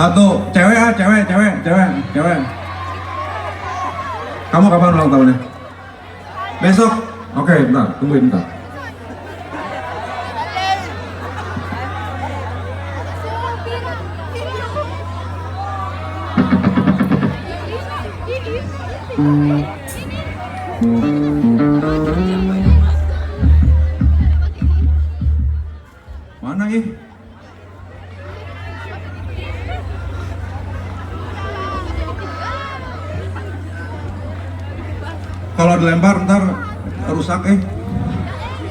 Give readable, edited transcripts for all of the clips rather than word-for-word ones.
Satu, cewek ah, cewek. Kamu kapan ulang tahunnya? Besok? Oke, bentar, tungguin bentar. Mana ih? Kalau dilempar ntar rusak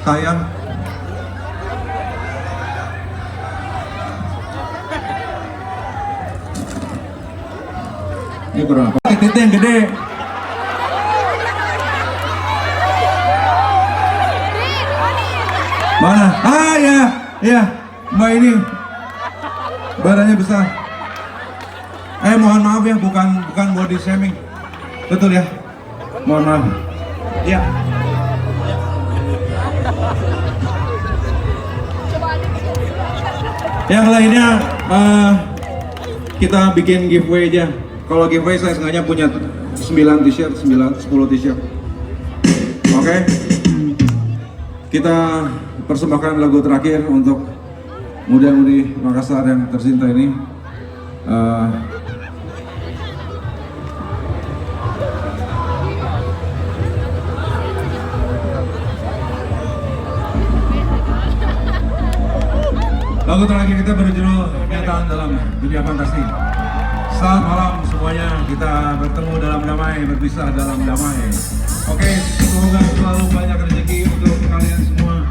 sayang. Ini berapa? Titiknya yang gede. Mana? Ah ya, Mbak ini badannya besar. Mohon maaf ya, bukan body shaming, betul ya? Mohon maaf. Ya. Yang lainnya kita bikin giveaway aja. Kalau giveaway saya sengaja punya 9 t-shirt, 10 t-shirt. Oke. Kita persembahkan lagu terakhir untuk muda-mudi Makassar yang tercinta ini. Lagu terakhir kita berjudul Kenyataan Dalam Dunia Fantasi. Selamat malam semuanya, kita bertemu dalam damai, berpisah dalam damai. Oke, semoga selalu banyak rezeki untuk kalian semua.